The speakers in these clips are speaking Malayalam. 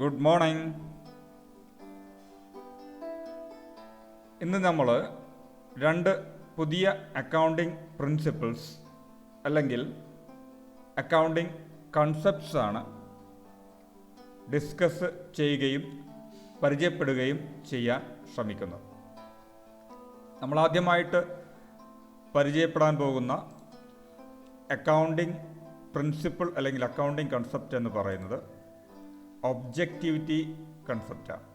Good morning. ഇന്ന് നമ്മൾ രണ്ട് പുതിയ അക്കൗണ്ടിംഗ് പ്രിൻസിപ്പിൾസ് അല്ലെങ്കിൽ അക്കൗണ്ടിംഗ് കൺസെപ്റ്റ്സ് ആണ് ഡിസ്കസ് ചെയ്യുകയും പരിചയപ്പെടുകയും ചെയ്യാൻ ശ്രമിക്കുന്നത്. നമ്മൾ ആദ്യമായിട്ട് പരിചയപ്പെടാൻ പോകുന്ന അക്കൗണ്ടിംഗ് പ്രിൻസിപ്പിൾ അല്ലെങ്കിൽ അക്കൗണ്ടിംഗ് കൺസെപ്റ്റ് എന്ന് പറയുന്നത് ഒബ്ജക്റ്റിവിറ്റി കൺസെപ്റ്റാണ്.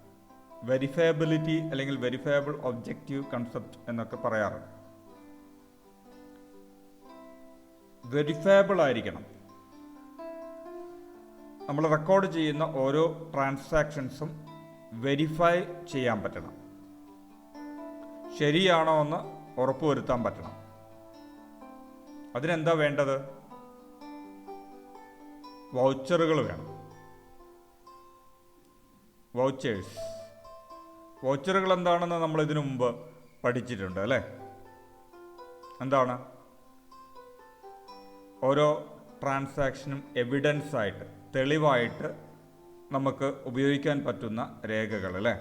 വെരിഫയബിലിറ്റി അല്ലെങ്കിൽ വെരിഫയബിൾ ഒബ്ജക്റ്റീവ് കൺസെപ്റ്റ് എന്നൊക്കെ പറയാറുണ്ട്. വെരിഫയബിൾ ആയിരിക്കണം. നമ്മൾ റെക്കോർഡ് ചെയ്യുന്ന ഓരോ ട്രാൻസാക്ഷൻസും വെരിഫൈ ചെയ്യാൻ പറ്റണം. ശരിയാണോ എന്ന് ഉറപ്പുവരുത്താൻ പറ്റണം. അതിനെന്താ വേണ്ടത്? വൗച്ചറുകൾ വേണം. വൗച്ചറുകൾ എന്താണെന്ന് നമ്മൾ ഇതിനു മുമ്പ് പഠിച്ചിട്ടുണ്ട് അല്ലേ? എന്താണ്? ഓരോ ട്രാൻസാക്ഷനും എവിഡൻസ് ആയിട്ട്, തെളിവായിട്ട് നമുക്ക് ഉപയോഗിക്കാൻ പറ്റുന്ന രേഖകൾ അല്ലേ?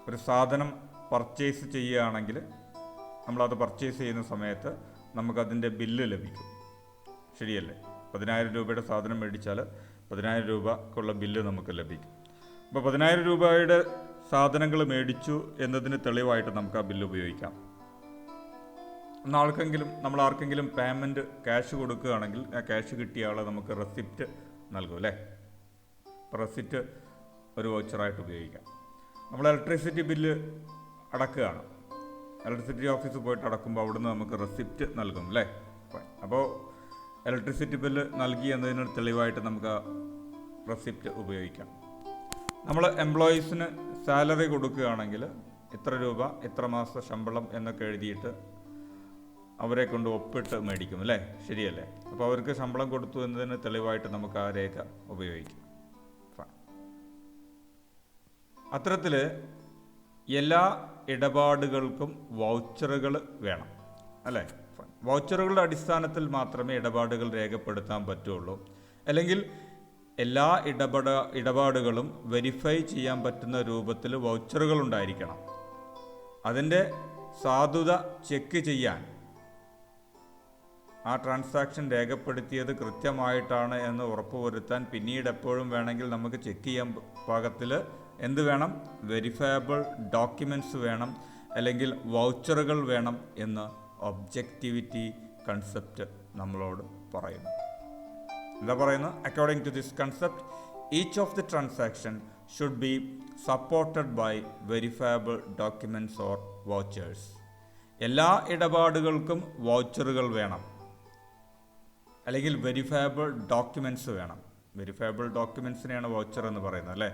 ഒരു സാധനം പർച്ചേസ് ചെയ്യുകയാണെങ്കിൽ നമ്മളത് പർച്ചേസ് ചെയ്യുന്ന സമയത്ത് നമുക്കതിൻ്റെ ബില്ല് ലഭിക്കും. ശരിയല്ലേ? 10,000 രൂപയുടെ സാധനം മേടിച്ചാൽ 10,000 രൂപക്കുള്ള ബില്ല് നമുക്ക് ലഭിക്കും. അപ്പോൾ 10,000 രൂപയുടെ സാധനങ്ങൾ മേടിച്ചു എന്നതിന് തെളിവായിട്ട് നമുക്ക് ആ ബില്ല് ഉപയോഗിക്കാം. നമ്മൾ ആർക്കെങ്കിലും പേയ്മെൻറ്റ് ക്യാഷ് കൊടുക്കുകയാണെങ്കിൽ ആ ക്യാഷ് കിട്ടിയ ആളെ നമുക്ക് റെസിപ്റ്റ് നൽകും അല്ലേ? അപ്പോൾ റെസിപ്റ്റ് ഒരു വൗച്ചറായിട്ട് ഉപയോഗിക്കാം. നമ്മൾ ഇലക്ട്രിസിറ്റി ബില്ല് അടക്കുകയാണ്. ഇലക്ട്രിസിറ്റി ഓഫീസിൽ പോയിട്ട് അടക്കുമ്പോൾ അവിടുന്ന് നമുക്ക് റെസിപ്റ്റ് നൽകും അല്ലേ? അപ്പോൾ ഇലക്ട്രിസിറ്റി ബില്ല് നൽകി എന്നതിന് തെളിവായിട്ട് നമുക്ക് ആ റെസിപ്റ്റ് ഉപയോഗിക്കാം. നമ്മൾ എംപ്ലോയീസിന് സാലറി കൊടുക്കുകയാണെങ്കിൽ ഇത്ര രൂപ, ഇത്ര മാസ ശമ്പളം എന്നൊക്കെ എഴുതിയിട്ട് അവരെ കൊണ്ട് ഒപ്പിട്ട് മേടിക്കും അല്ലേ? ശരിയല്ലേ? അപ്പോൾ അവർക്ക് ശമ്പളം കൊടുത്തു എന്നതിന് തെളിവായിട്ട് നമുക്ക് ആ രേഖ ഉപയോഗിക്കാം. അത്തരത്തിൽ എല്ലാ ഇടപാടുകൾക്കും വൗച്ചറുകൾ വേണം അല്ലേ? വൗച്ചറുകളുടെ അടിസ്ഥാനത്തിൽ മാത്രമേ ഇടപാടുകൾ രേഖപ്പെടുത്താൻ പറ്റുള്ളൂ. അല്ലെങ്കിൽ എല്ലാ ഇടപാടുകളും വെരിഫൈ ചെയ്യാൻ പറ്റുന്ന രൂപത്തിൽ വൗച്ചറുകൾ ഉണ്ടായിരിക്കണം. അതിൻ്റെ സാധുത ചെക്ക് ചെയ്യാൻ, ആ ട്രാൻസാക്ഷൻ രേഖപ്പെടുത്തിയത് കൃത്യമായിട്ടാണ് എന്ന് ഉറപ്പുവരുത്താൻ പിന്നീട് എപ്പോഴും വേണമെങ്കിൽ നമുക്ക് ചെക്ക് ചെയ്യാൻ പാകത്തിൽ എന്ത് വേണം? വെരിഫയബിൾ ഡോക്യുമെൻറ്റ്സ് വേണം, അല്ലെങ്കിൽ വൗച്ചറുകൾ വേണം എന്ന് ഒബ്ജക്റ്റിവിറ്റി കൺസെപ്റ്റ് നമ്മളോട് പറയുന്നു. എന്താ പറയുന്നത്? According to this concept, each of the transaction should be supported by verifiable documents or vouchers. എല്ലാ ഇടപാടുകൾക്കും വൗച്ചറുകൾ വേണം, അല്ലെങ്കിൽ വെരിഫയബിൾ ഡോക്യുമെൻറ്റ്സ് വേണം. വെരിഫയബിൾ ഡോക്യുമെൻറ്റ്സിനെയാണ് വൗച്ചർ എന്ന് പറയുന്നത് അല്ലേ?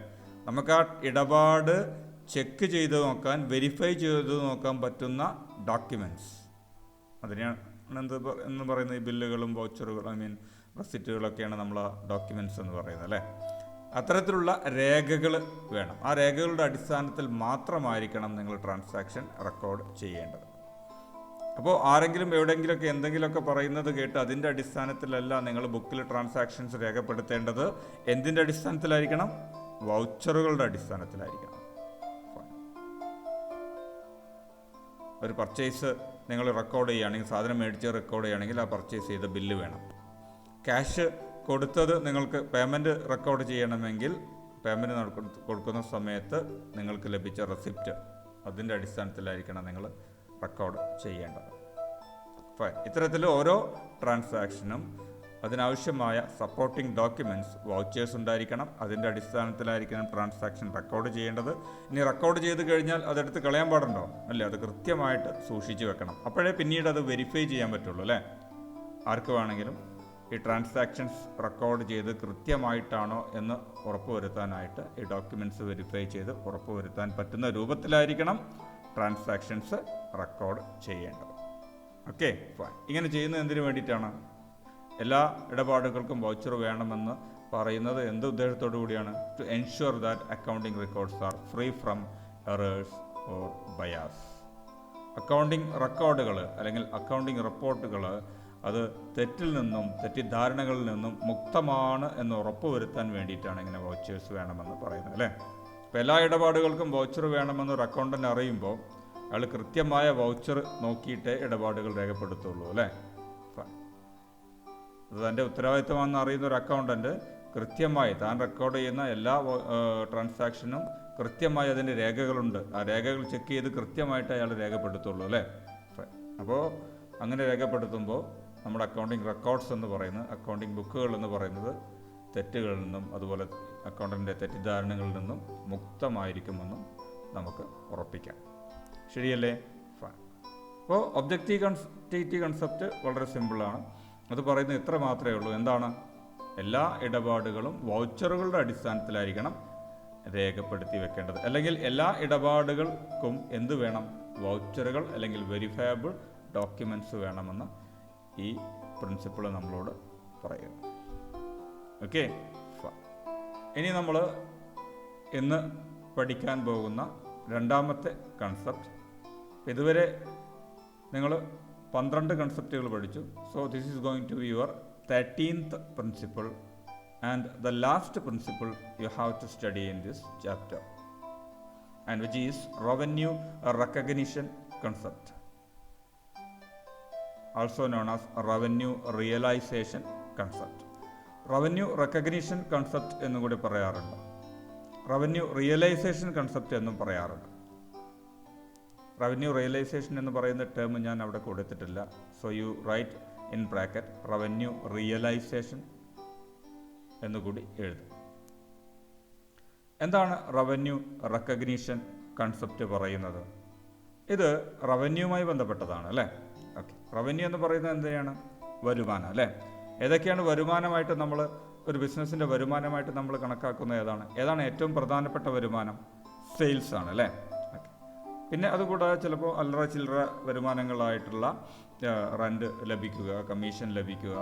നമുക്ക് ആ ഇടപാട് ചെക്ക് ചെയ്ത് നോക്കാൻ, വെരിഫൈ ചെയ്ത് നോക്കാൻ പറ്റുന്ന ഡോക്യുമെൻറ്റ്സ്, അതിനെയാണ് എന്ന് പറയുന്നത്. ഈ ബില്ലുകളും വൗച്ചറുകളും റെസിറ്റുകളൊക്കെയാണ് നമ്മൾ ഡോക്യുമെൻറ്റ്സ് എന്ന് പറയുന്നത് അല്ലേ? അത്തരത്തിലുള്ള രേഖകൾ വേണം. ആ രേഖകളുടെ അടിസ്ഥാനത്തിൽ മാത്രമായിരിക്കണം നിങ്ങൾ ട്രാൻസാക്ഷൻ റെക്കോർഡ് ചെയ്യേണ്ടത്. അപ്പോൾ ആരെങ്കിലും എവിടെയെങ്കിലുമൊക്കെ എന്തെങ്കിലുമൊക്കെ പറയുന്നത് കേട്ട് അതിൻ്റെ അടിസ്ഥാനത്തിലല്ല നിങ്ങൾ ബുക്കിൽ ട്രാൻസാക്ഷൻസ് രേഖപ്പെടുത്തേണ്ടത്. എന്തിൻ്റെ അടിസ്ഥാനത്തിലായിരിക്കണം? വൗച്ചറുകളുടെ അടിസ്ഥാനത്തിലായിരിക്കണം. ഒരു പർച്ചേസ് നിങ്ങൾ റെക്കോർഡ് ചെയ്യുകയാണെങ്കിൽ, സാധനം മേടിച്ച് റെക്കോർഡ് ചെയ്യുകയാണെങ്കിൽ ആ പർച്ചേസ് ചെയ്ത ബില്ല് വേണം. ക്യാഷ് കൊടുത്തത് നിങ്ങൾക്ക് പേയ്മെൻറ്റ് റെക്കോർഡ് ചെയ്യണമെങ്കിൽ പേയ്മെൻറ്റ് കൊടുക്കുന്ന സമയത്ത് നിങ്ങൾക്ക് ലഭിച്ച റെസിപ്റ്റ്, അതിൻ്റെ അടിസ്ഥാനത്തിലായിരിക്കണം നിങ്ങൾ റെക്കോർഡ് ചെയ്യേണ്ടത്. ഇത്തരത്തിൽ ഓരോ ട്രാൻസാക്ഷനും അതിനാവശ്യമായ സപ്പോർട്ടിംഗ് ഡോക്യുമെൻറ്റ്സ്, വൗച്ചേഴ്സ് ഉണ്ടായിരിക്കണം. അതിൻ്റെ അടിസ്ഥാനത്തിലായിരിക്കണം ട്രാൻസാക്ഷൻ റെക്കോർഡ് ചെയ്യേണ്ടത്. ഇനി റെക്കോർഡ് ചെയ്ത് കഴിഞ്ഞാൽ അതെടുത്ത് കളയാൻ പാടുണ്ടോ? അല്ലേ? അത് കൃത്യമായിട്ട് സൂക്ഷിച്ച് വെക്കണം. അപ്പോഴേ പിന്നീട് അത് വെരിഫൈ ചെയ്യാൻ പറ്റുള്ളൂ അല്ലേ? ആർക്ക് വേണമെങ്കിലും ഈ ട്രാൻസാക്ഷൻസ് റെക്കോർഡ് ചെയ്ത് കൃത്യമായിട്ടാണോ എന്ന് ഉറപ്പുവരുത്താനായിട്ട് ഈ ഡോക്യുമെൻറ്റ്സ് വെരിഫൈ ചെയ്ത് ഉറപ്പുവരുത്താൻ പറ്റുന്ന രൂപത്തിലായിരിക്കണം ട്രാൻസാക്ഷൻസ് റെക്കോർഡ് ചെയ്യേണ്ടത്. Okay, fine. ഇങ്ങനെ ചെയ്യുന്നത് എന്തിനു വേണ്ടിയിട്ടാണ്? എല്ലാ ഇടപാടുകൾക്കും വൗച്ചർ വേണമെന്ന് പറയുന്നത് എന്ത് ഉദ്ദേശത്തോടു കൂടിയാണ്? To ensure that accounting records are free from errors or bias. Accounting റെക്കോർഡുകൾ അല്ലെങ്കിൽ അക്കൗണ്ടിംഗ് റിപ്പോർട്ടുകൾ അത് തെറ്റിൽ നിന്നും തെറ്റിദ്ധാരണകളിൽ നിന്നും മുക്തമാണ് എന്ന് ഉറപ്പുവരുത്താൻ വേണ്ടിയിട്ടാണ് ഇങ്ങനെ വൗച്ചേഴ്സ് വേണമെന്ന് പറയുന്നത് അല്ലേ. അപ്പോൾ എല്ലാ ഇടപാടുകൾക്കും വൗച്ചർ വേണമെന്ന് ഒരു അക്കൗണ്ടൻ്റ് അറിയുമ്പോൾ അയാൾ കൃത്യമായ വൗച്ചർ നോക്കിയിട്ടേ ഇടപാടുകൾ രേഖപ്പെടുത്തുള്ളൂ അല്ലേ. അത് തൻ്റെ ഉത്തരവാദിത്തമാണെന്ന് അറിയുന്ന ഒരു അക്കൗണ്ടൻ്റ് കൃത്യമായി താൻ റെക്കോർഡ് ചെയ്യുന്ന എല്ലാ ട്രാൻസാക്ഷനും കൃത്യമായി അതിൻ്റെ രേഖകളുണ്ട്. ആ രേഖകൾ ചെക്ക് ചെയ്ത് കൃത്യമായിട്ട് അയാൾ രേഖപ്പെടുത്തുള്ളൂ അല്ലേ. അപ്പോൾ അങ്ങനെ രേഖപ്പെടുത്തുമ്പോൾ നമ്മുടെ അക്കൗണ്ടിങ് റെക്കോർഡ്സ് എന്ന് പറയുന്നത്, അക്കൗണ്ടിങ് ബുക്കുകൾ എന്ന് പറയുന്നത് തെറ്റുകളിൽ നിന്നും അതുപോലെ അക്കൗണ്ടൻ്റെ തെറ്റിദ്ധാരണകളിൽ നിന്നും മുക്തമായിരിക്കുമെന്നും നമുക്ക് ഉറപ്പിക്കാം. ശരിയല്ലേ? അപ്പോൾ ഒബ്ജക്റ്റീവ് ക്വാണ്ടിറ്റേറ്റീവ് കൺസെപ്റ്റ് വളരെ സിമ്പിളാണ്. അത് പറയുന്നത് ഇത്ര മാത്രമേ ഉള്ളൂ. എന്താണ്? എല്ലാ ഇടപാടുകളും വൗച്ചറുകളുടെ അടിസ്ഥാനത്തിലായിരിക്കണം രേഖപ്പെടുത്തി വെക്കേണ്ടത്. അല്ലെങ്കിൽ എല്ലാ ഇടപാടുകൾക്കും എന്ത് വേണം? വൗച്ചറുകൾ അല്ലെങ്കിൽ വെരിഫയബിൾ ഡോക്യുമെൻറ്റ്സ് വേണമെന്ന് ഈ പ്രിൻസിപ്പിൾ നമ്മളോട് പറയുന്നു. ഓക്കെ. ഇനി നമ്മൾ ഇന്ന് പഠിക്കാൻ പോകുന്ന രണ്ടാമത്തെ കൺസെപ്റ്റ്, ഇതുവരെ നിങ്ങൾ 12 കൺസെപ്റ്റുകൾ പഠിച്ചു. So this is going to be your 13th principle and the last principle you have to study in this chapter, and which is revenue recognition concept, also known as revenue realization concept. Revenue recognition concept എന്നും കൂടി പറയാറുണ്ട്, റവന്യൂ റിയലൈസേഷൻ കൺസെപ്റ്റ് എന്നും പറയാറുണ്ട്. റവന്യൂ റിയലൈസേഷൻ എന്ന് പറയുന്ന ടേം ഞാൻ അവിടെ കൊടുത്തിട്ടില്ല. So you write in bracket revenue realisation എന്നുകൂടി എഴുതും. എന്താണ് റവന്യൂ റെക്കഗ്നീഷൻ കൺസെപ്റ്റ് പറയുന്നത്? ഇത് റവന്യൂവുമായി ബന്ധപ്പെട്ടതാണ് അല്ലേ. ഓക്കെ. റവന്യൂ എന്ന് പറയുന്നത് എന്താണ്? വരുമാനം അല്ലേ. ഏതൊക്കെയാണ് വരുമാനമായിട്ട് നമ്മൾ ഒരു ബിസിനസ്സിൻ്റെ വരുമാനമായിട്ട് നമ്മൾ കണക്കാക്കുന്ന ഏതാണ് ഏറ്റവും പ്രധാനപ്പെട്ട വരുമാനം? സെയിൽസ് ആണ് അല്ലേ. ഓക്കെ. പിന്നെ അതുകൂടാതെ ചിലപ്പോൾ അല്ലറ ചില്ലറ വരുമാനങ്ങളായിട്ടുള്ള റെൻ്റ് ലഭിക്കുക, കമ്മീഷൻ ലഭിക്കുക,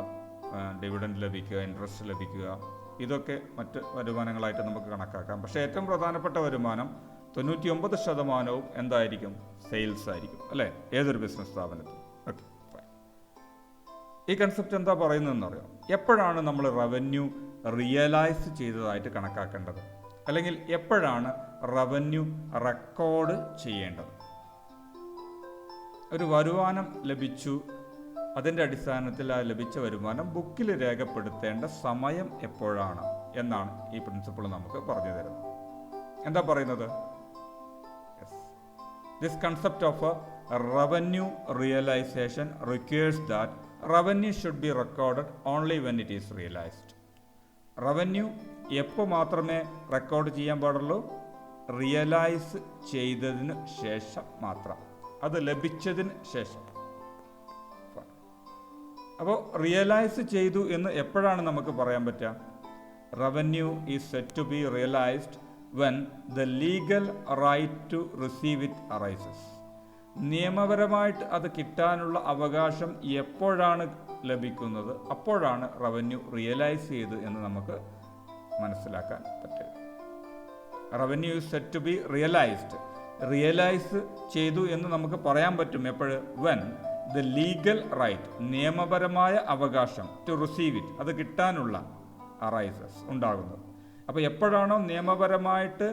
ഡിവിഡൻഡ് ലഭിക്കുക, ഇൻട്രസ്റ്റ് ലഭിക്കുക, ഇതൊക്കെ മറ്റ് വരുമാനങ്ങളായിട്ട് നമുക്ക് കണക്കാക്കാം. പക്ഷേ ഏറ്റവും പ്രധാനപ്പെട്ട വരുമാനം 99% എന്തായിരിക്കും? സെയിൽസ് ആയിരിക്കും അല്ലേ, ഏതൊരു ബിസിനസ് സ്ഥാപനത്തിൽ. ഓക്കെ. ഈ കൺസെപ്റ്റ് എന്താ പറയുന്നതെന്ന് അറിയാം. എപ്പോഴാണ് നമ്മൾ റവന്യൂ റിയലൈസ് ചെയ്തതായിട്ട് കണക്കാക്കേണ്ടത്, അല്ലെങ്കിൽ എപ്പോഴാണ് റവന്യൂ റെക്കോർഡ് ചെയ്യേണ്ടത്? ഒരു വരുമാനം ലഭിച്ചു, അതിൻ്റെ അടിസ്ഥാനത്തിൽ ആ ലഭിച്ച വരുമാനം ബുക്കിൽ രേഖപ്പെടുത്തേണ്ട സമയം എപ്പോഴാണ് എന്നാണ് ഈ പ്രിൻസിപ്പിൾ നമുക്ക് പറഞ്ഞു തരുന്നത്. എന്താ പറയുന്നത്? This concept of a revenue realization requires that revenue should be recorded only when it is realized. Revenue എപ്പോൾ മാത്രമേ റെക്കോർഡ് ചെയ്യാൻ പാടുള്ളൂ? റിയലൈസ് ചെയ്തതിന് ശേഷം മാത്രം, അത് ലഭിച്ചതിന് ശേഷം. അപ്പോൾ റിയലൈസ് ചെയ്തു എന്ന് എപ്പോഴാണ് നമുക്ക് പറയാൻ പറ്റുക? Revenue is set to be realised when the legal right to receive it arises. നിയമപരമായിട്ട് അത് കിട്ടാനുള്ള അവകാശം എപ്പോഴാണ് ലഭിക്കുന്നത്, അപ്പോഴാണ് റവന്യൂ റിയലൈസ് ചെയ്ത് എന്ന് നമുക്ക് മനസ്സിലാക്കാൻ പറ്റുക. Revenue is set to be realised, realise ചെയ്തു എന്ന് നമുക്ക് പറയാൻ പറ്റും എപ്പോഴ്? when the legal right, നിയമപരമായ അവകാശം, to receive it, അത് കിട്ടാനുള്ള arises, ഉണ്ടാകുന്നത്. അപ്പോൾ എപ്പോഴാണോ നിയമപരമായിട്ട്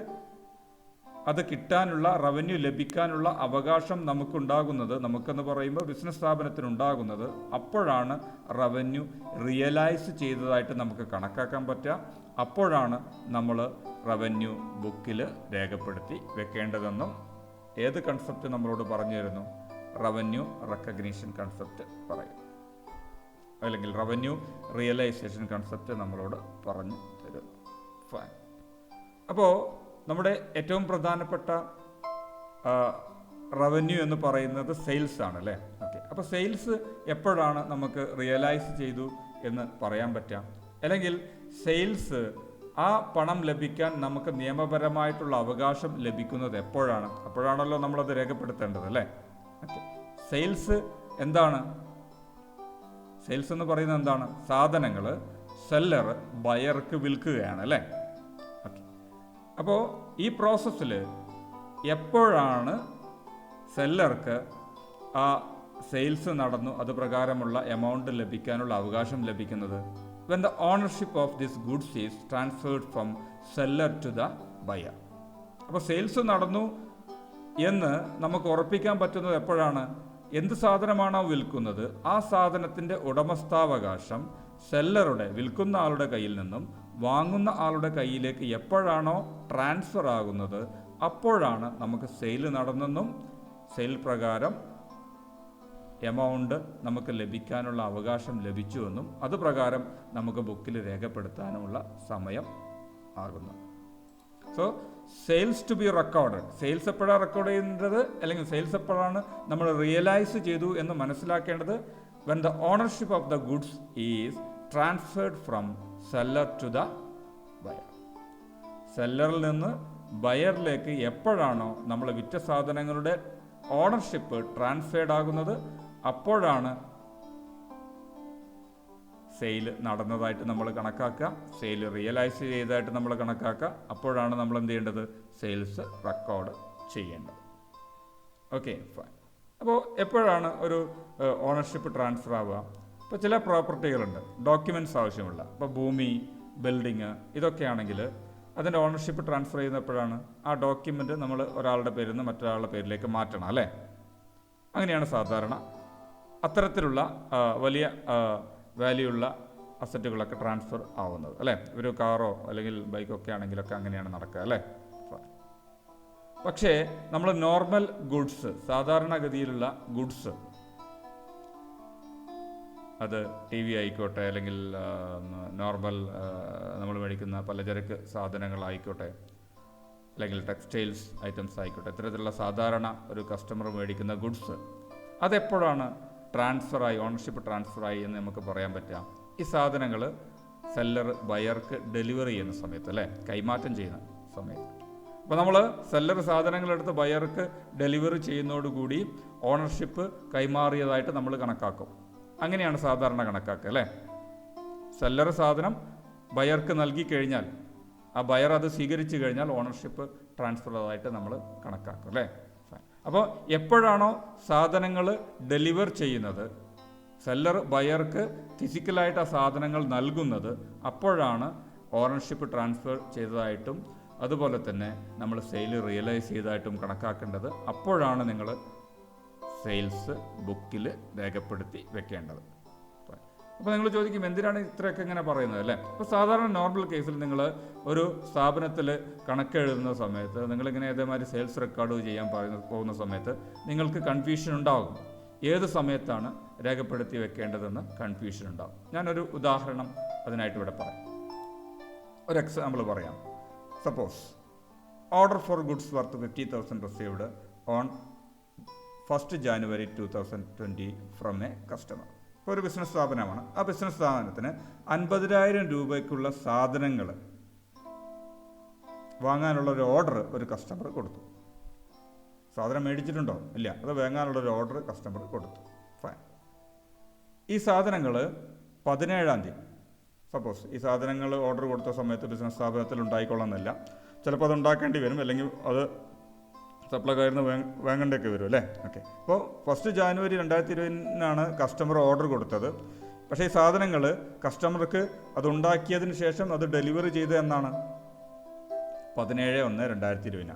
അത് കിട്ടാനുള്ള, റവന്യൂ ലഭിക്കാനുള്ള അവകാശം നമുക്കുണ്ടാകുന്നത്, നമുക്കെന്ന് പറയുമ്പോൾ ബിസിനസ് സ്ഥാപനത്തിനുണ്ടാകുന്നത്, അപ്പോഴാണ് റവന്യൂ റിയലൈസ് ചെയ്തതായിട്ട് നമുക്ക് കണക്കാക്കാൻ പറ്റുക. അപ്പോഴാണ് നമ്മൾ റവന്യൂ ബുക്കിൽ രേഖപ്പെടുത്തി വെക്കേണ്ടതെന്നും ഏത് കൺസെപ്റ്റ് നമ്മളോട് പറഞ്ഞു തരുന്നു? റവന്യൂ റെക്കഗ്നീഷൻ കൺസെപ്റ്റ് പറയും, അല്ലെങ്കിൽ റവന്യൂ റിയലൈസേഷൻ കൺസെപ്റ്റ് നമ്മളോട് പറഞ്ഞു തരുന്നു. ഫൈൻ. അപ്പോൾ നമ്മുടെ ഏറ്റവും പ്രധാനപ്പെട്ട റവന്യൂ എന്ന് പറയുന്നത് സെയിൽസ് ആണ് അല്ലേ. ഓക്കെ. അപ്പോൾ സെയിൽസ് എപ്പോഴാണ് നമുക്ക് റിയലൈസ് ചെയ്തു എന്ന് പറയാൻ പറ്റുക? അല്ലെങ്കിൽ സെയിൽസ്, ആ പണം ലഭിക്കാൻ നമുക്ക് നിയമപരമായിട്ടുള്ള അവകാശം ലഭിക്കുന്നത് എപ്പോഴാണ്? അപ്പോഴാണല്ലോ നമ്മളത് രേഖപ്പെടുത്തേണ്ടത് അല്ലേ. ഓക്കെ. സെയിൽസ് എന്താണ്? സെയിൽസ് എന്ന് പറയുന്നത് എന്താണ്? സാധനങ്ങൾ സെല്ലർ ബയർക്ക് വിൽക്കുകയാണ് അല്ലേ. ഓക്കെ. അപ്പോൾ ഈ പ്രോസസ്സിൽ എപ്പോഴാണ് സെല്ലർക്ക് ആ സെയിൽസ് നടന്നു, അത് പ്രകാരമുള്ള എമൗണ്ട് ലഭിക്കാനുള്ള അവകാശം ലഭിക്കുന്നത് when the ownership of this goods is transferred from seller to the buyer. അപ്പോൾ സെയിൽസ് നടന്നു എന്ന് നമുക്ക് ഉറപ്പിക്കാൻ പറ്റുന്നത് എപ്പോഴാണ്? എന്ത് സാധനമാണോ വിൽക്കുന്നത് ആ സാധനത്തിൻ്റെ ഉടമസ്ഥാവകാശം സെല്ലറുടെ, വിൽക്കുന്ന ആളുടെ കയ്യിൽ നിന്നും വാങ്ങുന്ന ആളുടെ കയ്യിലേക്ക് എപ്പോഴാണോ ട്രാൻസ്ഫർ ആകുന്നത് അപ്പോഴാണ് നമുക്ക് സെയിൽ നടന്നെന്നും സെയിൽ പ്രകാരം എമൗണ്ട് നമുക്ക് ലഭിക്കാനുള്ള അവകാശം ലഭിച്ചുവെന്നും അത് പ്രകാരം നമുക്ക് ബുക്കിൽ രേഖപ്പെടുത്താനുമുള്ള സമയം ആകുന്നു. So sales to be recorded, sales എപ്പോഴാണ് റെക്കോർഡ് ചെയ്യുന്നത് അല്ലെങ്കിൽ സെയിൽസ് എപ്പോഴാണ് നമ്മൾ റിയലൈസ് ചെയ്തു എന്ന് മനസ്സിലാക്കേണ്ടത് when the ownership of the goods is transferred from seller to the buyer. സെല്ലറിൽ നിന്ന് ബയറിലേക്ക് എപ്പോഴാണോ നമ്മൾ വിറ്റ സാധനങ്ങളുടെ ഓണർഷിപ്പ് ട്രാൻസ്ഫേർഡ് ആകുന്നത് അപ്പോഴാണ് സെയിൽ നടന്നതായിട്ട് നമ്മൾ കണക്കാക്കുക, സെയിൽ റിയലൈസ് ചെയ്തതായിട്ട് നമ്മൾ കണക്കാക്കുക. അപ്പോഴാണ് നമ്മൾ എന്ത് ചെയ്യേണ്ടത്? സെയിൽസ് റെക്കോർഡ് ചെയ്യേണ്ടത്. Okay, fine. അപ്പോൾ എപ്പോഴാണ് ഒരു ഓണർഷിപ്പ് ട്രാൻസ്ഫർ ആവുക? ഇപ്പോൾ ചില പ്രോപ്പർട്ടികളുണ്ട്, ഡോക്യുമെൻറ്റ്സ് ആവശ്യമുള്ള, ഇപ്പോൾ ഭൂമി, ബിൽഡിങ്, ഇതൊക്കെയാണെങ്കിൽ അതിൻ്റെ ഓണർഷിപ്പ് ട്രാൻസ്ഫർ ചെയ്യുന്ന എപ്പോഴാണ്? ആ ഡോക്യുമെൻ്റ് നമ്മൾ ഒരാളുടെ പേരിൽ നിന്ന് മറ്റൊരാളുടെ പേരിലേക്ക് മാറ്റണം, അല്ലേ? അങ്ങനെയാണ് സാധാരണ അത്തരത്തിലുള്ള വലിയ വാല്യൂ ഉള്ള അസറ്റുകളൊക്കെ ട്രാൻസ്ഫർ ആവുന്നത്, അല്ലേ? ഒരു കാറോ അല്ലെങ്കിൽ ബൈക്കൊക്കെ ആണെങ്കിലൊക്കെ അങ്ങനെയാണ് നടക്കുക, അല്ലേ? പക്ഷേ നമ്മൾ നോർമൽ ഗുഡ്സ്, സാധാരണഗതിയിലുള്ള ഗുഡ്സ്, അത് ടി വി ആയിക്കോട്ടെ അല്ലെങ്കിൽ നോർമൽ നമ്മൾ മേടിക്കുന്ന പലചരക്ക് സാധനങ്ങളായിക്കോട്ടെ അല്ലെങ്കിൽ ടെക്സ്റ്റൈൽസ് ഐറ്റംസ് ആയിക്കോട്ടെ, ഇത്തരത്തിലുള്ള സാധാരണ ഒരു കസ്റ്റമർ മേടിക്കുന്ന ഗുഡ്സ് അതെപ്പോഴാണ് ട്രാൻസ്ഫറായി, ഓണർഷിപ്പ് ട്രാൻസ്ഫറായി എന്ന് നമുക്ക് പറയാൻ പറ്റുക? ഈ സാധനങ്ങൾ സെല്ലർ ബയർക്ക് ഡെലിവറി ചെയ്യുന്ന സമയത്ത്, അല്ലേ? കൈമാറ്റം ചെയ്യുന്ന സമയത്ത്. അപ്പോൾ നമ്മൾ സെല്ലർ സാധനങ്ങളെടുത്ത് ബയർക്ക് ഡെലിവറി ചെയ്യുന്നതോടുകൂടി ഓണർഷിപ്പ് കൈമാറിയതായിട്ട് നമ്മൾ കണക്കാക്കും. അങ്ങനെയാണ് സാധാരണ കണക്കാക്കുക, അല്ലേ? സെല്ലർ സാധനം ബയർക്ക് നൽകി കഴിഞ്ഞാൽ ആ ബയർ അത് സ്വീകരിച്ചു കഴിഞ്ഞാൽ ഓണർഷിപ്പ് ട്രാൻസ്ഫർ ആയിട്ട് നമ്മൾ കണക്കാക്കും, അല്ലേ? അപ്പോൾ എപ്പോഴാണോ സാധനങ്ങൾ ഡെലിവർ ചെയ്യുന്നത്, സെല്ലർ ബയർക്ക് ഫിസിക്കലായിട്ട് ആ സാധനങ്ങൾ നൽകുന്നത്, അപ്പോഴാണ് ഓണർഷിപ്പ് ട്രാൻസ്ഫർ ചെയ്തതായിട്ടും അതുപോലെ തന്നെ നമ്മൾ സെയിൽ റിയലൈസ് ചെയ്തതായിട്ടും കണക്കാക്കേണ്ടത്. അപ്പോഴാണ് നിങ്ങൾ സെയിൽസ് ബുക്കിൽ രേഖപ്പെടുത്തി വെക്കേണ്ടത്. അപ്പോൾ നിങ്ങൾ ചോദിക്കും എന്തിനാണ് ഇത്രയൊക്കെ ഇങ്ങനെ പറയുന്നത്, അല്ലേ? അപ്പോൾ സാധാരണ നോർമൽ കേസിൽ നിങ്ങൾ ഒരു സ്ഥാപനത്തിൽ കണക്കെഴുതുന്ന സമയത്ത് നിങ്ങളിങ്ങനെ ഇതേമാതിരി സെയിൽസ് റെക്കോർഡ് ചെയ്യാൻ പോകുന്ന സമയത്ത് നിങ്ങൾക്ക് കൺഫ്യൂഷൻ ഉണ്ടാകും. ഏത് സമയത്താണ് രേഖപ്പെടുത്തി വെക്കേണ്ടതെന്ന് കൺഫ്യൂഷൻ ഉണ്ടാകും. ഞാനൊരു ഉദാഹരണം അതിനായിട്ട് ഇവിടെ പറയാം, ഒരു എക്സാമ്പിൾ പറയാം. Suppose order for goods worth 50,000 received on 1st January 2020 from A customer. ഒരു ബിസിനസ് സ്ഥാപനമാണ്. ആ ബിസിനസ് സ്ഥാപനത്തിന് 50,000 രൂപയ്ക്കുള്ള സാധനങ്ങൾ വാങ്ങാനുള്ള ഒരു ഓർഡർ ഒരു കസ്റ്റമർ കൊടുത്തു. സാധനം മേടിച്ചിട്ടുണ്ടോ? ഇല്ല. അത് വാങ്ങാനുള്ളൊരു ഓർഡർ കസ്റ്റമർ കൊടുത്തു. ഫൈൻ. ഈ സാധനങ്ങൾ 17-ാം തീയതി, സപ്പോസ് ഈ സാധനങ്ങൾ ഓർഡർ കൊടുത്ത സമയത്ത് ബിസിനസ് സ്ഥാപനത്തിൽ ഉണ്ടായിക്കൊള്ളുന്നില്ല. ചിലപ്പോൾ അത് ഉണ്ടാക്കേണ്ടി വരും, അല്ലെങ്കിൽ അത് സപ്ലൈക്കാരിന്ന് വാങ്ങേണ്ടൊക്കെ വരും, അല്ലേ? ഓക്കെ. അപ്പോൾ 1st January 2020 കസ്റ്റമർ ഓർഡർ കൊടുത്തത്. പക്ഷേ ഈ സാധനങ്ങൾ കസ്റ്റമർക്ക് അതുണ്ടാക്കിയതിന് ശേഷം അത് ഡെലിവറി ചെയ്തത് എന്നാണ് 17/1/2020.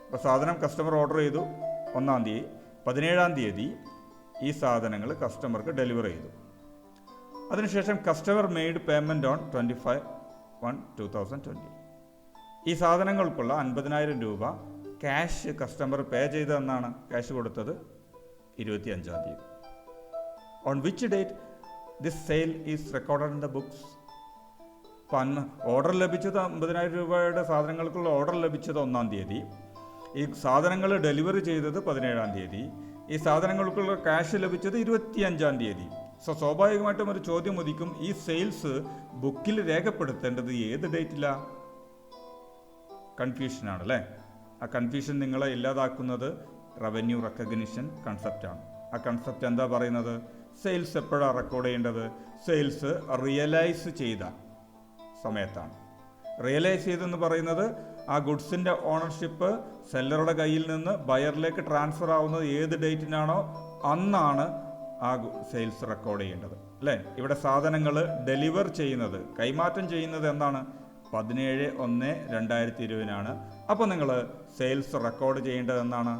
അപ്പോൾ സാധനം കസ്റ്റമർ ഓർഡർ ചെയ്തു 1-ാം തീയതി, 17-ാം തീയതി ഈ സാധനങ്ങൾ കസ്റ്റമർക്ക് ഡെലിവറി ചെയ്തു. അതിനുശേഷം കസ്റ്റമർ മെയ്ഡ് പേയ്മെൻറ്റ് ഓൺ 25/1/2020. ഈ സാധനങ്ങൾക്കുള്ള 50,000 രൂപ ക്യാഷ് കസ്റ്റമർ പേ ചെയ്തതെന്നാണ്, ക്യാഷ് കൊടുത്തത് 25-ാം തീയതി. On which date this sale is recorded in the books. അപ്പം ഓർഡർ ലഭിച്ചത് 50,000 രൂപയുടെ സാധനങ്ങൾക്കുള്ള ഓർഡർ ലഭിച്ചത് 1-ാം തീയതി. ഈ സാധനങ്ങൾ ഡെലിവറി ചെയ്തത് 17-ാം തീയതി. ഈ സാധനങ്ങൾക്കുള്ള ക്യാഷ് ലഭിച്ചത് 25-ാം തീയതി. സോ സ്വാഭാവികമായിട്ടും ഒരു ചോദ്യം ഉദിക്കും, ഈ സെയിൽസ് ബുക്കിൽ രേഖപ്പെടുത്തേണ്ടത് ഏത് ഡേറ്റിലാണ്? കൺഫ്യൂഷനാണ്, അല്ലേ? ആ കൺഫ്യൂഷൻ നിങ്ങളെ ഇല്ലാതാക്കുന്നത് റവന്യൂ റെക്കഗ്നിഷൻ കൺസെപ്റ്റാണ്. ആ കൺസെപ്റ്റ് എന്താ പറയുന്നത്? സെയിൽസ് എപ്പോഴാണ് റെക്കോർഡ് ചെയ്യേണ്ടത്? സെയിൽസ് റിയലൈസ് ചെയ്ത സമയത്താണ്. റിയലൈസ് ചെയ്തെന്ന് പറയുന്നത് ആ ഗുഡ്സിൻ്റെ ഓണർഷിപ്പ് സെല്ലറുടെ കയ്യിൽ നിന്ന് ബയറിലേക്ക് ട്രാൻസ്ഫർ ആവുന്നത് ഏത് ഡേറ്റിനാണോ അന്നാണ് ആ സെയിൽസ് റെക്കോർഡ് ചെയ്യേണ്ടത് അല്ലേ. ഇവിടെ സാധനങ്ങൾ ഡെലിവർ ചെയ്യുന്നത്, കൈമാറ്റം ചെയ്യുന്നത് എന്നാണ്? 17/1/2020 അപ്പോൾ നിങ്ങൾ സെയിൽസ് റെക്കോർഡ് ചെയ്യേണ്ടത് എന്നാണ്?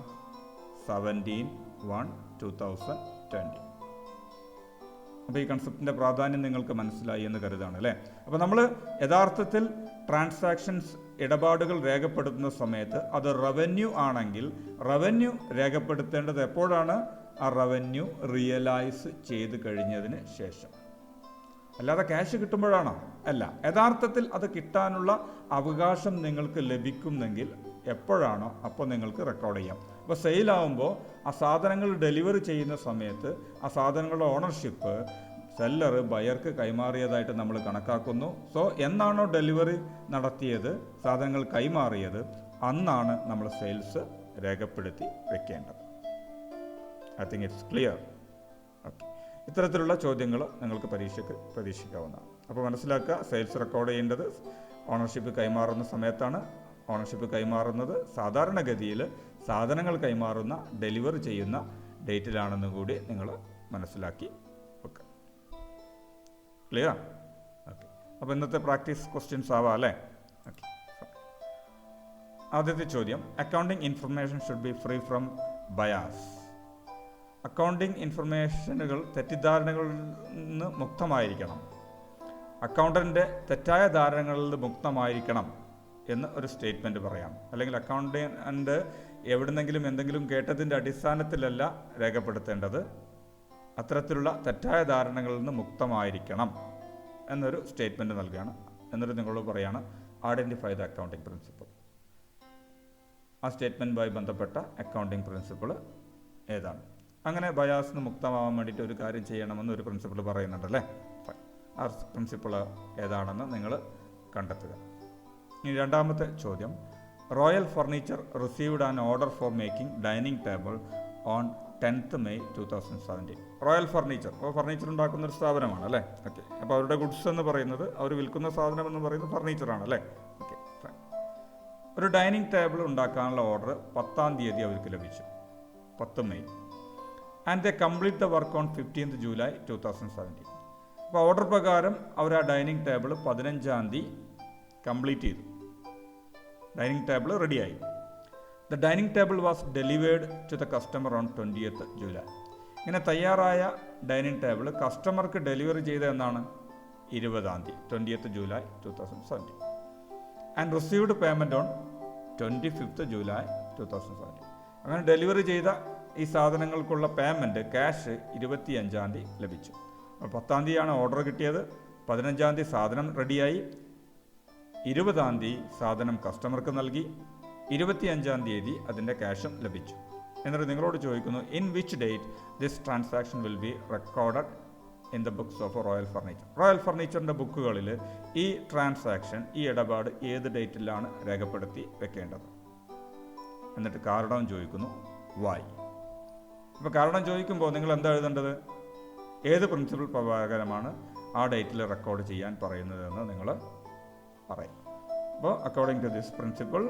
17/1/2020. അപ്പോൾ ഈ കൺസെപ്റ്റിൻ്റെ പ്രാധാന്യം നിങ്ങൾക്ക് മനസ്സിലായി എന്ന് കരുതാണ് അല്ലേ. അപ്പോൾ നമ്മൾ യഥാർത്ഥത്തിൽ ട്രാൻസാക്ഷൻസ്, ഇടപാടുകൾ രേഖപ്പെടുത്തുന്ന സമയത്ത് അത് റവന്യൂ ആണെങ്കിൽ റവന്യൂ രേഖപ്പെടുത്തേണ്ടത് എപ്പോഴാണ്? ആ റവന്യൂ റിയലൈസ് ചെയ്ത് കഴിഞ്ഞതിന് ശേഷം. അല്ലാതെ ക്യാഷ് കിട്ടുമ്പോഴാണോ? അല്ല. യഥാർത്ഥത്തിൽ അത് കിട്ടാനുള്ള അവകാശം നിങ്ങൾക്ക് ലഭിക്കുന്നെങ്കിൽ എപ്പോഴാണോ അപ്പോൾ നിങ്ങൾക്ക് റെക്കോർഡ് ചെയ്യാം. അപ്പോൾ സെയിലാവുമ്പോൾ ആ സാധനങ്ങൾ ഡെലിവറി ചെയ്യുന്ന സമയത്ത് ആ സാധനങ്ങളുടെ ഓണർഷിപ്പ് സെല്ലർ ബയർക്ക് കൈമാറിയതായിട്ട് നമ്മൾ കണക്കാക്കുന്നു. സോ എന്നാണോ ഡെലിവറി നടത്തിയത്, സാധനങ്ങൾ കൈമാറിയത്, അന്നാണ് നമ്മൾ സെയിൽസ് രേഖപ്പെടുത്തി വെക്കേണ്ടത്. I think it's clear. Okay, ഇത്തരത്തിലുള്ള ചോദ്യങ്ങൾ നിങ്ങൾക്ക് പരീക്ഷയ്ക്ക് പ്രതീക്ഷിക്കാവുന്നതാണ്. അപ്പോൾ മനസ്സിലാക്കുക, സെയിൽസ് റെക്കോർഡ് ചെയ്യേണ്ടത് ഓണർഷിപ്പ് കൈമാറുന്ന സമയത്താണ്. ഓണർഷിപ്പ് കൈമാറുന്നത് സാധാരണഗതിയിൽ സാധനങ്ങൾ കൈമാറുന്ന, ഡെലിവറി ചെയ്യുന്ന ഡേറ്റിലാണെന്ന് കൂടി നിങ്ങൾ മനസ്സിലാക്കി വെക്കുക. ക്ലിയർ? ഓക്കെ, അപ്പോൾ ഇന്നത്തെ പ്രാക്ടീസ് ക്വസ്റ്റ്യൻസ് ആവാം അല്ലേ? ഓക്കെ, ആദ്യത്തെ ചോദ്യം, accounting information should be free from bias. Accounting ഇൻഫർമേഷനുകൾ തെറ്റിദ്ധാരണകളിൽ നിന്ന് മുക്തമായിരിക്കണം. അക്കൗണ്ടൻ്റെ തെറ്റായ ധാരണകളിൽ നിന്ന് മുക്തമായിരിക്കണം എന്ന് ഒരു സ്റ്റേറ്റ്മെൻറ്റ് പറയാം. അല്ലെങ്കിൽ അക്കൗണ്ടൻ്റ് എവിടുന്നെങ്കിലും എന്തെങ്കിലും കേട്ടതിൻ്റെ അടിസ്ഥാനത്തിലല്ല രേഖപ്പെടുത്തേണ്ടത്, അത്തരത്തിലുള്ള തെറ്റായ ധാരണകളിൽ നിന്ന് മുക്തമായിരിക്കണം എന്നൊരു സ്റ്റേറ്റ്മെൻറ്റ് നൽകുകയാണ്. എന്നിട്ട് നിങ്ങളോട് പറയാണ് ഐഡൻറ്റിഫൈ ദ അക്കൗണ്ടിങ് പ്രിൻസിപ്പിൾ. ആ സ്റ്റേറ്റ്മെൻറ്റുമായി ബന്ധപ്പെട്ട അക്കൗണ്ടിങ് പ്രിൻസിപ്പിൾ ഏതാണ്? അങ്ങനെ ബയാസിൽ നിന്ന് മുക്തമാവാൻ വേണ്ടിയിട്ട് ഒരു കാര്യം ചെയ്യണമെന്ന് ഒരു പ്രിൻസിപ്പിൾ പറയുന്നുണ്ടല്ലേ. ആ പ്രിൻസിപ്പിൾ ഏതാണെന്ന് നിങ്ങൾ കണ്ടെത്തുക. ഇനി രണ്ടാമത്തെ ചോദ്യം, royal furniture received an order for making dining table on 10th May 2017. Royal furniture, അപ്പോൾ ഫർണിച്ചർ ഉണ്ടാക്കുന്ന ഒരു സ്ഥാപനമാണ് അല്ലേ. ഓക്കെ, അപ്പോൾ അവരുടെ ഗുഡ്സ് എന്ന് പറയുന്നത്, അവർ വിൽക്കുന്ന സാധനം എന്ന് പറയുന്നത് ഫർണിച്ചറാണ് അല്ലേ. ഓക്കെ, ഒരു ഡൈനിങ് ടേബിൾ ഉണ്ടാക്കാനുള്ള ഓർഡർ 10th തീയതി അവർക്ക് ലഭിച്ചു, 10 May. And they complete the work on 15th July 2017. അപ്പോൾ ഓർഡർ പ്രകാരം അവർ ആ ഡൈനിങ് ടേബിൾ 15th തീയതി കംപ്ലീറ്റ് ചെയ്തു. ഡൈനിങ് ടേബിൾ റെഡിയായി. The dining table was delivered to the customer on 20th July. ഇങ്ങനെ തയ്യാറായ ഡൈനിങ് ടേബിൾ കസ്റ്റമർക്ക് ഡെലിവറി ചെയ്ത എന്നാണ്? 20th തീയതി, 20th July 2017. And received payment on 25th July 2017. അങ്ങനെ ഡെലിവറി ചെയ്ത ഈ സാധനങ്ങൾക്കുള്ള പേയ്മെൻറ്റ് ക്യാഷ് 25th തീയതി ലഭിച്ചു. അപ്പോൾ 10th തീയതിയാണ് ഓർഡർ കിട്ടിയത്, 15th തീയതി സാധനം റെഡിയായി, 20th തീയതി സാധനം കസ്റ്റമർക്ക് നൽകി, 25th തീയതി അതിൻ്റെ ക്യാഷും ലഭിച്ചു. എന്നിട്ട് നിങ്ങളോട് ചോദിക്കുന്നു, in which date this transaction will be recorded in the books of royal furniture. Royal ഫർണിച്ചറിൻ്റെ ബുക്കുകളിൽ ഈ ട്രാൻസാക്ഷൻ, ഈ ഇടപാട് ഏത് ഡേറ്റിലാണ് രേഖപ്പെടുത്തി വെക്കേണ്ടത്? എന്നിട്ട് കാരണം ചോദിക്കുന്നു, വൈ. അപ്പോൾ കാരണം ചോദിക്കുമ്പോൾ നിങ്ങൾ എന്താ എഴുതേണ്ടത്? ഏത് പ്രിൻസിപ്പിൾ പ്രകാരമാണ് ആ ഡേറ്റിൽ റെക്കോർഡ് ചെയ്യാൻ പറയുന്നതെന്ന് നിങ്ങൾ പറയും. അപ്പോൾ അക്കോർഡിംഗ് ടു ദിസ് പ്രിൻസിപ്പിൾ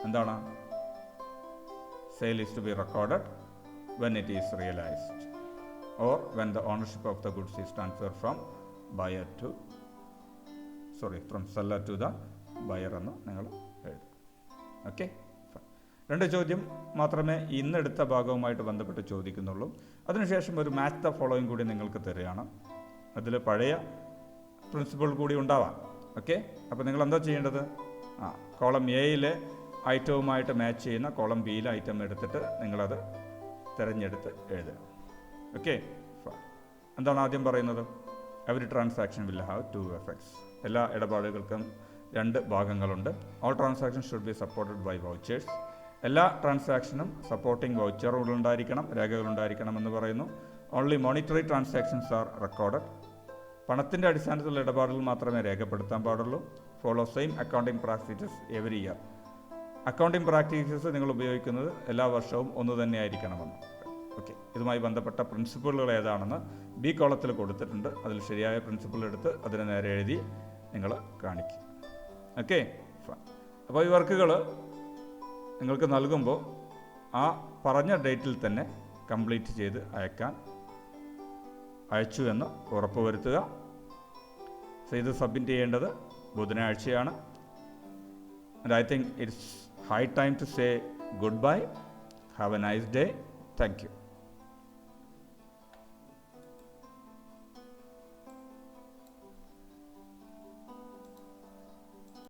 എന്താണ്? Sale is to be recorded when it is realised or when the ownership of the goods is transfer from seller to the buyer എന്ന് നിങ്ങൾ എഴുതും. ഓക്കെ, രണ്ട് ചോദ്യം മാത്രമേ ഇന്നെടുത്ത ഭാഗവുമായിട്ട് ബന്ധപ്പെട്ട് ചോദിക്കുന്നുള്ളൂ. അതിനുശേഷം ഒരു മാച്ച് ദ ഫോളോയിങ് കൂടി നിങ്ങൾക്ക് തരികയാണ്. അതിൽ പഴയ പ്രിൻസിപ്പിൾ കൂടി ഉണ്ടാവാം. ഓക്കെ, അപ്പോൾ നിങ്ങൾ എന്താ ചെയ്യേണ്ടത്? കോളം എയിലെ ഐറ്റവുമായിട്ട് മാച്ച് ചെയ്യുന്ന കോളം ബിയിലെ ഐറ്റം എടുത്തിട്ട് നിങ്ങളത് തിരഞ്ഞെടുത്ത് എഴുതുക. ഓക്കെ, എന്താണ് ആദ്യം പറയുന്നത്? Every transaction will have 2 effects. എല്ലാ ഇടപാടുകൾക്കും 2 ഭാഗങ്ങളുണ്ട്. All transaction should be supported by vouchers. എല്ലാ ട്രാൻസാക്ഷനും സപ്പോർട്ടിംഗ് വൗച്ചറുകളുണ്ടായിരിക്കണം, രേഖകളുണ്ടായിരിക്കണം എന്ന് പറയുന്നു. Only monetary transactions are recorded. പണത്തിൻ്റെ അടിസ്ഥാനത്തിലുള്ള ഇടപാടുകൾ മാത്രമേ രേഖപ്പെടുത്താൻ പാടുള്ളൂ. Follow same accounting practices every year. Accounting practices നിങ്ങൾ ഉപയോഗിക്കുന്നത് എല്ലാ വർഷവും ഒന്ന് തന്നെ ആയിരിക്കണമെന്ന്. ഓക്കെ, ഇതുമായി ബന്ധപ്പെട്ട പ്രിൻസിപ്പിളുകൾ ഏതാണെന്ന് ബി കോളത്തിൽ കൊടുത്തിട്ടുണ്ട്. അതിൽ ശരിയായ പ്രിൻസിപ്പിൾ എടുത്ത് അതിന് നേരെ എഴുതി നിങ്ങൾ കാണിക്കും. ഓക്കെ, അപ്പോൾ ഈ വർക്കുകൾ നിങ്ങൾക്ക് നൽകുമ്പോൾ ആ പറഞ്ഞ ഡേറ്റിൽ തന്നെ കംപ്ലീറ്റ് ചെയ്ത് അയച്ചു എന്ന് ഉറപ്പ് വരുത്തുക. സോ ഇത് സബ്മിറ്റ് ചെയ്യേണ്ടത് ബുധനാഴ്ചയാണ്. And I think it's high time to say goodbye. Have a nice day. Thank you.